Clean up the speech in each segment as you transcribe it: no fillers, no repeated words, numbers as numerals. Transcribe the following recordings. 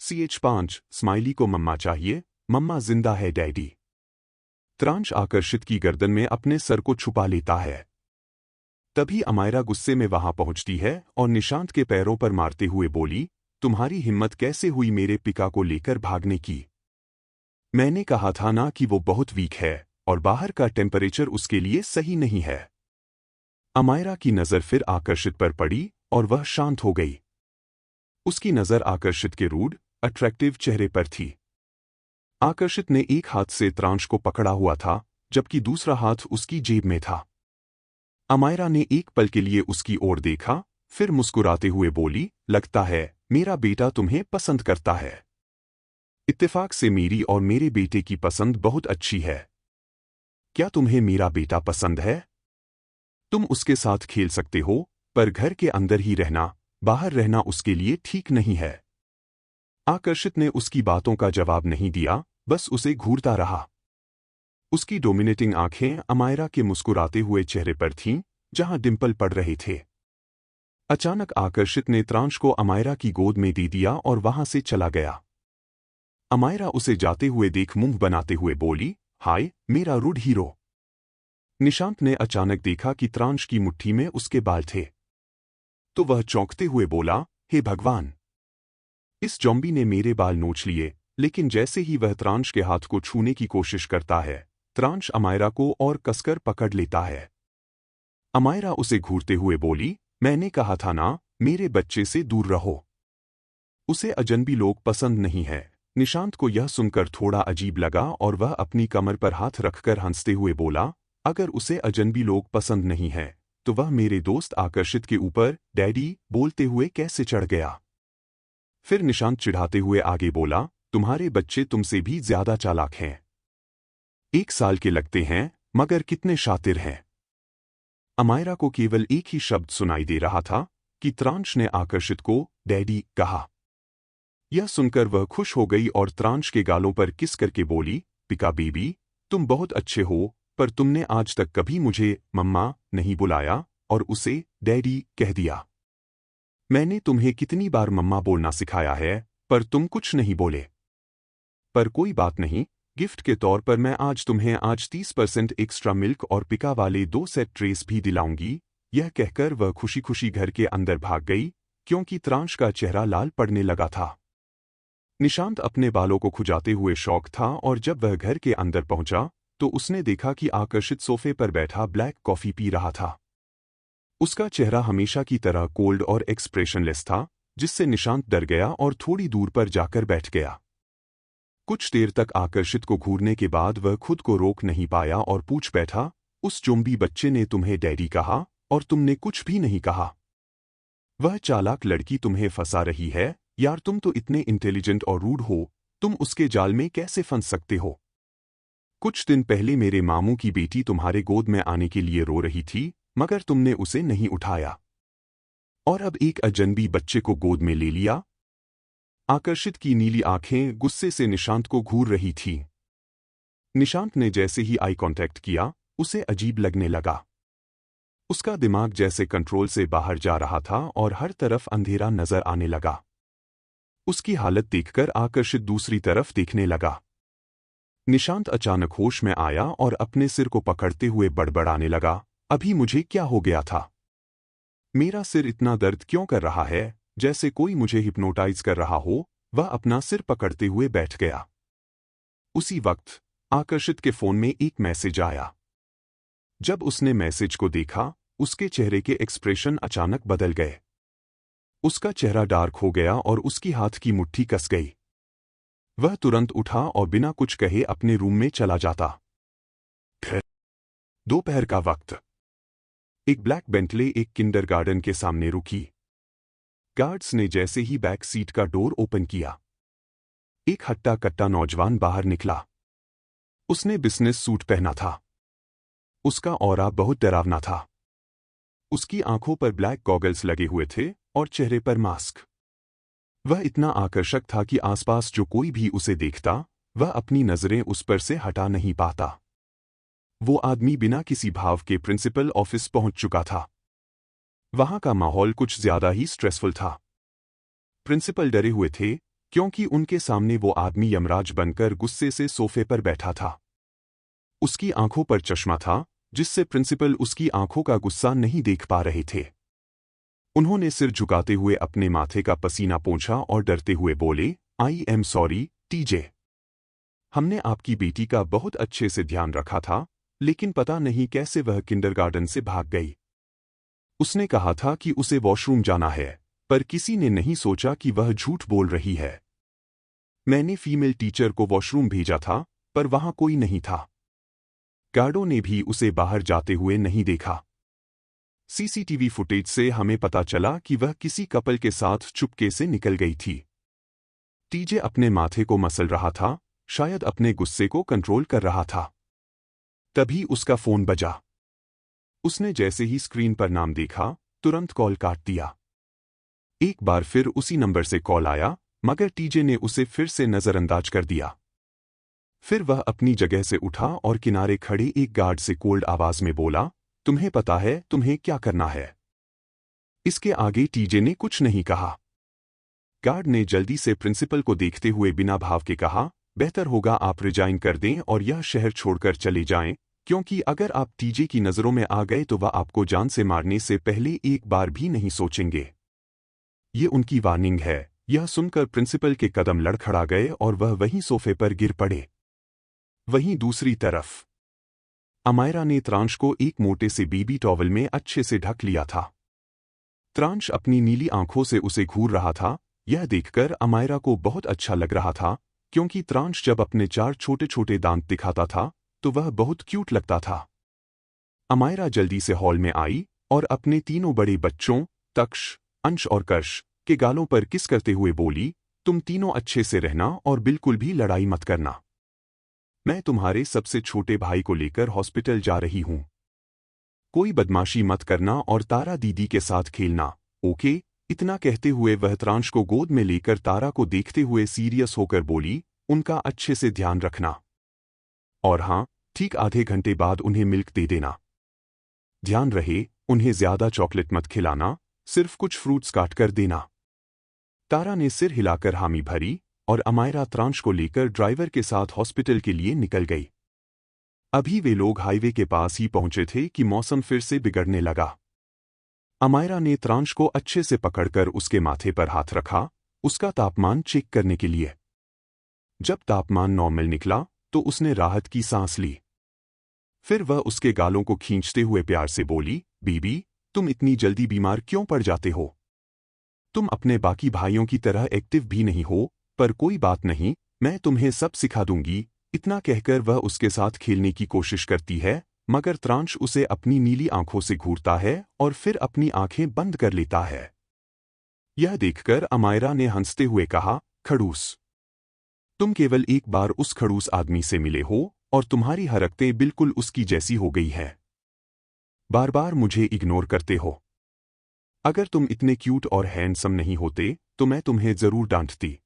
CH5 smiley को मम्मा चाहिए, मम्मा जिंदा है डैडी। त्रांश आकर्षित की गर्दन में अपने सर को छुपा लेता है। तभी अमायरा गुस्से में वहां पहुंचती है और निशांत के पैरों पर मारते हुए बोली, तुम्हारी हिम्मत कैसे हुई मेरे पिका को लेकर भागने की? मैंने कहा था ना कि वो बहुत वीक है और बाहर का टेम्परेचर उसके लिए सही नहीं है। अमायरा की नज़र फिर आकर्षित पर पड़ी और वह शांत हो गई। उसकी नज़र आकर्षित के रूड, अट्रैक्टिव चेहरे पर थी। आकर्षित ने एक हाथ से त्रांश को पकड़ा हुआ था, जबकि दूसरा हाथ उसकी जेब में था। अमायरा ने एक पल के लिए उसकी ओर देखा, फिर मुस्कुराते हुए बोली, लगता है मेरा बेटा तुम्हें पसंद करता है। इत्तेफाक से मेरी और मेरे बेटे की पसंद बहुत अच्छी है। क्या तुम्हें मेरा बेटा पसंद है? तुम उसके साथ खेल सकते हो, पर घर के अंदर ही रहना, बाहर रहना उसके लिए ठीक नहीं है। आकर्षित ने उसकी बातों का जवाब नहीं दिया, बस उसे घूरता रहा। उसकी डोमिनेटिंग आंखें अमायरा के मुस्कुराते हुए चेहरे पर थीं, जहां डिंपल पड़ रहे थे। अचानक आकर्षित ने त्रांश को अमायरा की गोद में दे दिया और वहां से चला गया। अमायरा उसे जाते हुए देख मुंह बनाते हुए बोली, हाय मेरा रूड हीरो। निशांत ने अचानक देखा कि त्रांश की मुट्ठी में उसके बाल थे। तो वह चौंकते हुए बोला, हे भगवान, इस जॉम्बी ने मेरे बाल नोच लिए। लेकिन जैसे ही वह त्रांश के हाथ को छूने की कोशिश करता है, त्रांश अमायरा को और कसकर पकड़ लेता है। अमायरा उसे घूरते हुए बोली, मैंने कहा था ना, मेरे बच्चे से दूर रहो। उसे अजनबी लोग पसंद नहीं है। निशांत को यह सुनकर थोड़ा अजीब लगा और वह अपनी कमर पर हाथ रखकर हंसते हुए बोला, अगर उसे अजनबी लोग पसंद नहीं है, तो वह मेरे दोस्त आकर्षित के ऊपर डैडी बोलते हुए कैसे चढ़ गया? फिर निशांत चिढ़ाते हुए आगे बोला, तुम्हारे बच्चे तुमसे भी ज्यादा चालाक हैं। 1 साल के लगते हैं, मगर कितने शातिर हैं। अमायरा को केवल एक ही शब्द सुनाई दे रहा था कि त्रांश ने आकर्षित को डैडी कहा। यह सुनकर वह खुश हो गई और त्रांश के गालों पर किस करके बोली, पिका बेबी, तुम बहुत अच्छे हो, पर तुमने आज तक कभी मुझे मम्मा नहीं बुलाया और उसे डैडी कह दिया। मैंने तुम्हें कितनी बार मम्मा बोलना सिखाया है, पर तुम कुछ नहीं बोले। पर कोई बात नहीं, गिफ्ट के तौर पर मैं आज तुम्हें 30% एक्स्ट्रा मिल्क और पिका वाले 2 सेट ट्रेस भी दिलाऊंगी। यह कहकर वह खुशी खुशी घर के अंदर भाग गई, क्योंकि त्रांश का चेहरा लाल पड़ने लगा था। निशांत अपने बालों को खुजाते हुए शौक था और जब वह घर के अंदर पहुंचा, तो उसने देखा कि आकर्षित सोफे पर बैठा ब्लैक कॉफी पी रहा था। उसका चेहरा हमेशा की तरह कोल्ड और एक्सप्रेशनलेस था, जिससे निशांत डर गया और थोड़ी दूर पर जाकर बैठ गया। कुछ देर तक आकर्षित को घूरने के बाद वह खुद को रोक नहीं पाया और पूछ बैठा, उस जोम्बी बच्चे ने तुम्हें डैडी कहा और तुमने कुछ भी नहीं कहा। वह चालाक लड़की तुम्हें फंसा रही है। यार तुम तो इतने इंटेलिजेंट और रूड हो, तुम उसके जाल में कैसे फंस सकते हो? कुछ दिन पहले मेरे मामू की बेटी तुम्हारे गोद में आने के लिए रो रही थी, मगर तुमने उसे नहीं उठाया और अब एक अजनबी बच्चे को गोद में ले लिया। आकर्षित की नीली आंखें गुस्से से निशांत को घूर रही थीं। निशांत ने जैसे ही आई कांटेक्ट किया, उसे अजीब लगने लगा। उसका दिमाग जैसे कंट्रोल से बाहर जा रहा था और हर तरफ अंधेरा नजर आने लगा। उसकी हालत देखकर आकर्षित दूसरी तरफ देखने लगा। निशांत अचानक होश में आया और अपने सिर को पकड़ते हुए बड़बड़ाने लगा, अभी मुझे क्या हो गया था? मेरा सिर इतना दर्द क्यों कर रहा है, जैसे कोई मुझे हिप्नोटाइज कर रहा हो। वह अपना सिर पकड़ते हुए बैठ गया। उसी वक्त आकर्षित के फोन में एक मैसेज आया। जब उसने मैसेज को देखा, उसके चेहरे के एक्सप्रेशन अचानक बदल गए। उसका चेहरा डार्क हो गया और उसकी हाथ की मुट्ठी कस गई। वह तुरंत उठा और बिना कुछ कहे अपने रूम में चला जाता। फिर दोपहर का वक्त। एक ब्लैक बेंटले एक किंडरगार्टन के सामने रुकी। गार्ड्स ने जैसे ही बैक सीट का डोर ओपन किया, एक हट्टा कट्टा नौजवान बाहर निकला। उसने बिजनेस सूट पहना था। उसका ऑरा बहुत डरावना था। उसकी आंखों पर ब्लैक गॉगल्स लगे हुए थे और चेहरे पर मास्क। वह इतना आकर्षक था कि आसपास जो कोई भी उसे देखता, वह अपनी नजरें उस पर से हटा नहीं पाता। वो आदमी बिना किसी भाव के प्रिंसिपल ऑफिस पहुंच चुका था। वहां का माहौल कुछ ज्यादा ही स्ट्रेसफुल था। प्रिंसिपल डरे हुए थे क्योंकि उनके सामने वो आदमी यमराज बनकर गुस्से से सोफे पर बैठा था। उसकी आंखों पर चश्मा था, जिससे प्रिंसिपल उसकी आंखों का गुस्सा नहीं देख पा रहे थे। उन्होंने सिर झुकाते हुए अपने माथे का पसीना पोंछा और डरते हुए बोले, आई एम सॉरी, टीजे। हमने आपकी बेटी का बहुत अच्छे से ध्यान रखा था, लेकिन पता नहीं कैसे वह किंडरगार्टन से भाग गई। उसने कहा था कि उसे वॉशरूम जाना है, पर किसी ने नहीं सोचा कि वह झूठ बोल रही है। मैंने फीमेल टीचर को वॉशरूम भेजा था, पर वहां कोई नहीं था। गार्डों ने भी उसे बाहर जाते हुए नहीं देखा। सीसीटीवी फुटेज से हमें पता चला कि वह किसी कपल के साथ चुपके से निकल गई थी। टीजे अपने माथे को मसल रहा था, शायद अपने गुस्से को कंट्रोल कर रहा था। तभी उसका फोन बजा। उसने जैसे ही स्क्रीन पर नाम देखा, तुरंत कॉल काट दिया। एक बार फिर उसी नंबर से कॉल आया, मगर टीजे ने उसे फिर से नजरअंदाज कर दिया। फिर वह अपनी जगह से उठा और किनारे खड़े एक गार्ड से कोल्ड आवाज में बोला, तुम्हें पता है तुम्हें क्या करना है? इसके आगे टीजे ने कुछ नहीं कहा। गार्ड ने जल्दी से प्रिंसिपल को देखते हुए बिना भाव के कहा, बेहतर होगा आप रिजाइन कर दें और यह शहर छोड़कर चले जाएं, क्योंकि अगर आप टीजे की नजरों में आ गए तो वह आपको जान से मारने से पहले एक बार भी नहीं सोचेंगे। ये उनकी वार्निंग है। यह सुनकर प्रिंसिपल के कदम लड़खड़ा गए और वह वहीं सोफे पर गिर पड़े। वहीं दूसरी तरफ अमायरा ने त्रांश को एक मोटे से बेबी टॉवल में अच्छे से ढक लिया था। त्रांश अपनी नीली आंखों से उसे घूर रहा था। यह देखकर अमायरा को बहुत अच्छा लग रहा था, क्योंकि त्रांश जब अपने 4 छोटे छोटे दांत दिखाता था तो वह बहुत क्यूट लगता था। अमायरा जल्दी से हॉल में आई और अपने तीनों बड़े बच्चों तक्ष, अंश और कर्ष के गालों पर किस करते हुए बोली, तुम तीनों अच्छे से रहना और बिल्कुल भी लड़ाई मत करना। मैं तुम्हारे सबसे छोटे भाई को लेकर हॉस्पिटल जा रही हूं। कोई बदमाशी मत करना और तारा दीदी के साथ खेलना, ओके? इतना कहते हुए वह त्रांश को गोद में लेकर तारा को देखते हुए सीरियस होकर बोली, उनका अच्छे से ध्यान रखना। और हाँ, ठीक आधे घंटे बाद उन्हें मिल्क दे देना। ध्यान रहे, उन्हें ज्यादा चॉकलेट मत खिलाना, सिर्फ कुछ फ्रूट्स काट कर देना। तारा ने सिर हिलाकर हामी भरी और अमायरा त्रांश को लेकर ड्राइवर के साथ हॉस्पिटल के लिए निकल गई। अभी वे लोग हाईवे के पास ही पहुंचे थे कि मौसम फिर से बिगड़ने लगा। अमायरा ने त्रांश को अच्छे से पकड़कर उसके माथे पर हाथ रखा, उसका तापमान चेक करने के लिए। जब तापमान नॉर्मल निकला तो उसने राहत की सांस ली। फिर वह उसके गालों को खींचते हुए प्यार से बोली, बीबी, तुम इतनी जल्दी बीमार क्यों पड़ जाते हो? तुम अपने बाकी भाइयों की तरह एक्टिव भी नहीं हो, पर कोई बात नहीं, मैं तुम्हें सब सिखा दूंगी। इतना कहकर वह उसके साथ खेलने की कोशिश करती है, मगर त्रांश उसे अपनी नीली आंखों से घूरता है और फिर अपनी आंखें बंद कर लेता है। यह देखकर अमायरा ने हंसते हुए कहा, खड़ूस, तुम केवल एक बार उस खड़ूस आदमी से मिले हो और तुम्हारी हरकतें बिल्कुल उसकी जैसी हो गई हैं। बार बार मुझे इग्नोर करते हो। अगर तुम इतने क्यूट और हैंडसम नहीं होते तो मैं तुम्हें जरूर डांटती।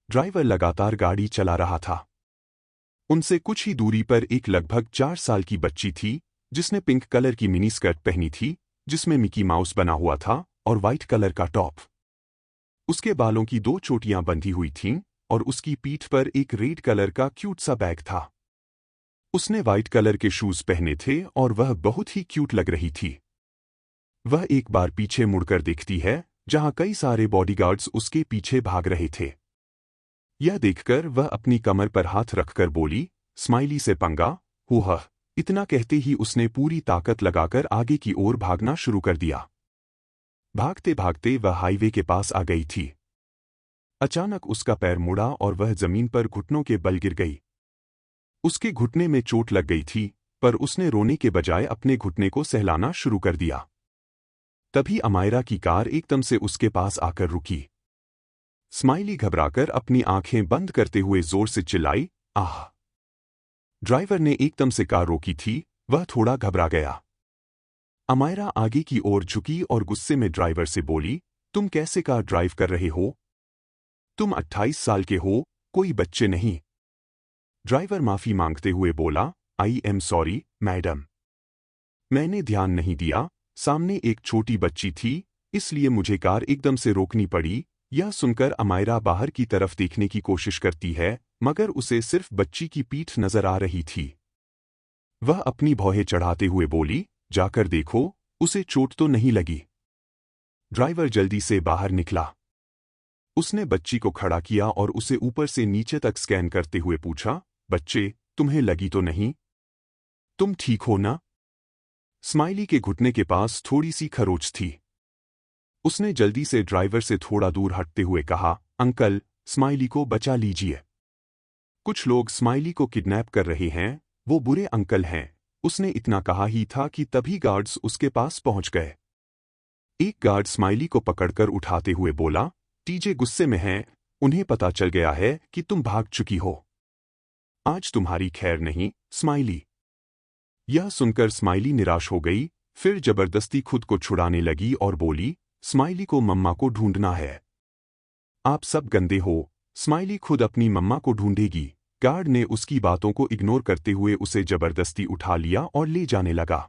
ड्राइवर लगातार गाड़ी चला रहा था। उनसे कुछ ही दूरी पर एक लगभग 4 साल की बच्ची थी, जिसने पिंक कलर की मिनी स्कर्ट पहनी थी, जिसमें मिकी माउस बना हुआ था, और वाइट कलर का टॉप। उसके बालों की 2 चोटियां बंधी हुई थीं, और उसकी पीठ पर एक रेड कलर का क्यूट सा बैग था। उसने वाइट कलर के शूज पहने थे और वह बहुत ही क्यूट लग रही थी। वह एक बार पीछे मुड़कर देखती है, जहां कई सारे बॉडीगार्ड्स उसके पीछे भाग रहे थे। यह देखकर वह अपनी कमर पर हाथ रखकर बोली, स्माइली से पंगा, हुआ। इतना कहते ही उसने पूरी ताकत लगाकर आगे की ओर भागना शुरू कर दिया। भागते भागते वह हाईवे के पास आ गई थी। अचानक उसका पैर मुड़ा और वह जमीन पर घुटनों के बल गिर गई। उसके घुटने में चोट लग गई थी, पर उसने रोने के बजाय अपने घुटने को सहलाना शुरू कर दिया। तभी अमायरा की कार एकदम से उसके पास आकर रुकी। स्माइली घबराकर अपनी आंखें बंद करते हुए जोर से चिल्लाई, आह! ड्राइवर ने एकदम से कार रोकी थी, वह थोड़ा घबरा गया। अमायरा आगे की ओर झुकी और गुस्से में ड्राइवर से बोली, तुम कैसे कार ड्राइव कर रहे हो? तुम 28 साल के हो, कोई बच्चे नहीं। ड्राइवर माफी मांगते हुए बोला, आई एम सॉरी मैडम। मैंने ध्यान नहीं दिया, सामने एक छोटी बच्ची थी, इसलिए मुझे कार एकदम से रोकनी पड़ी। यह सुनकर अमायरा बाहर की तरफ देखने की कोशिश करती है, मगर उसे सिर्फ बच्ची की पीठ नजर आ रही थी। वह अपनी भौहें चढ़ाते हुए बोली, जाकर देखो, उसे चोट तो नहीं लगी। ड्राइवर जल्दी से बाहर निकला। उसने बच्ची को खड़ा किया और उसे ऊपर से नीचे तक स्कैन करते हुए पूछा, बच्चे, तुम्हें लगी तो नहीं? तुम ठीक हो ना? स्माइली के घुटने के पास थोड़ी सी खरोंच थी। उसने जल्दी से ड्राइवर से थोड़ा दूर हटते हुए कहा, अंकल, स्माइली को बचा लीजिए। कुछ लोग स्माइली को किडनैप कर रहे हैं, वो बुरे अंकल हैं। उसने इतना कहा ही था कि तभी गार्ड्स उसके पास पहुंच गए। एक गार्ड स्माइली को पकड़कर उठाते हुए बोला, टीजे गुस्से में हैं, उन्हें पता चल गया है कि तुम भाग चुकी हो। आज तुम्हारी खैर नहीं, स्माइली। यह सुनकर स्माइली निराश हो गई, फिर जबरदस्ती खुद को छुड़ाने लगी और बोली, स्माइली को मम्मा को ढूंढना है। आप सब गंदे हो, स्माइली खुद अपनी मम्मा को ढूंढेगी। गार्ड ने उसकी बातों को इग्नोर करते हुए उसे जबरदस्ती उठा लिया और ले जाने लगा।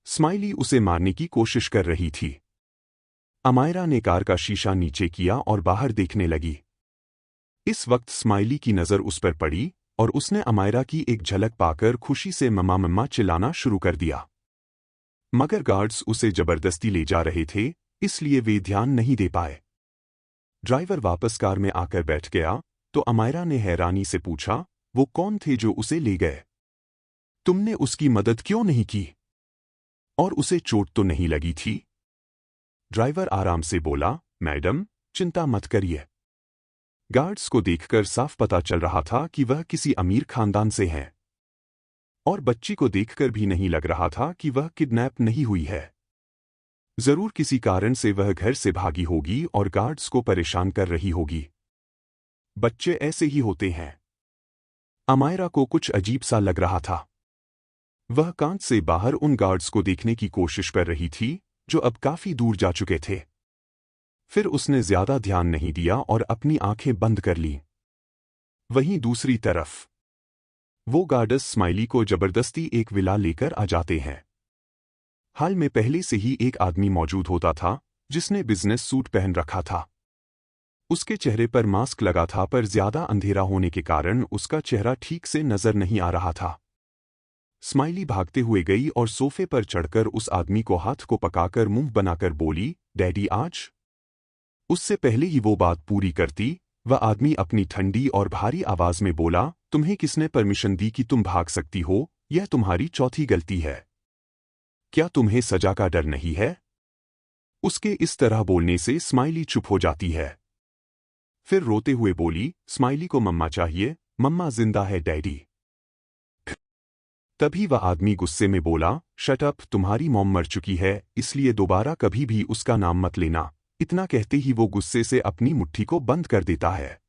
स्माइली उसे मारने की कोशिश कर रही थी। अमायरा ने कार का शीशा नीचे किया और बाहर देखने लगी। इस वक्त स्माइली की नज़र उस पर पड़ी और उसने अमायरा की एक झलक पाकर खुशी से मम्मा मम्मा चिल्लाना शुरू कर दिया। मगर गार्ड्स उसे जबरदस्ती ले जा रहे थे, इसलिए वे ध्यान नहीं दे पाए। ड्राइवर वापस कार में आकर बैठ गया तो अमायरा ने हैरानी से पूछा, वो कौन थे जो उसे ले गए? तुमने उसकी मदद क्यों नहीं की? और उसे चोट तो नहीं लगी थी? ड्राइवर आराम से बोला, मैडम, चिंता मत करिए। गार्ड्स को देखकर साफ पता चल रहा था कि वह किसी अमीर खानदान से हैं। और बच्ची को देखकर भी नहीं लग रहा था कि वह किडनैप नहीं हुई है। जरूर किसी कारण से वह घर से भागी होगी और गार्ड्स को परेशान कर रही होगी। बच्चे ऐसे ही होते हैं। अमायरा को कुछ अजीब सा लग रहा था। वह कांच से बाहर उन गार्ड्स को देखने की कोशिश कर रही थी, जो अब काफी दूर जा चुके थे। फिर उसने ज्यादा ध्यान नहीं दिया और अपनी आंखें बंद कर लीं। वहीं दूसरी तरफ वो गार्ड्स स्माइली को जबरदस्ती एक विला लेकर आ जाते हैं। हाल में पहले से ही एक आदमी मौजूद होता था, जिसने बिजनेस सूट पहन रखा था। उसके चेहरे पर मास्क लगा था, पर ज्यादा अंधेरा होने के कारण उसका चेहरा ठीक से नजर नहीं आ रहा था। स्माइली भागते हुए गई और सोफे पर चढ़कर उस आदमी को हाथ को पकाकर मुंह बनाकर बोली, डैडी आज। उससे पहले ही वो बात पूरी करती, वह आदमी अपनी ठंडी और भारी आवाज में बोला, तुम्हें किसने परमिशन दी कि तुम भाग सकती हो? यह तुम्हारी चौथी गलती है। क्या तुम्हें सजा का डर नहीं है? उसके इस तरह बोलने से स्माइली चुप हो जाती है। फिर रोते हुए बोली, स्माइली को मम्मा चाहिए, मम्मा जिंदा है डैडी। तभी वह आदमी गुस्से में बोला, शट अप, तुम्हारी मॉम मर चुकी है, इसलिए दोबारा कभी भी उसका नाम मत लेना। इतना कहते ही वो गुस्से से अपनी मुट्ठी को बंद कर देता है।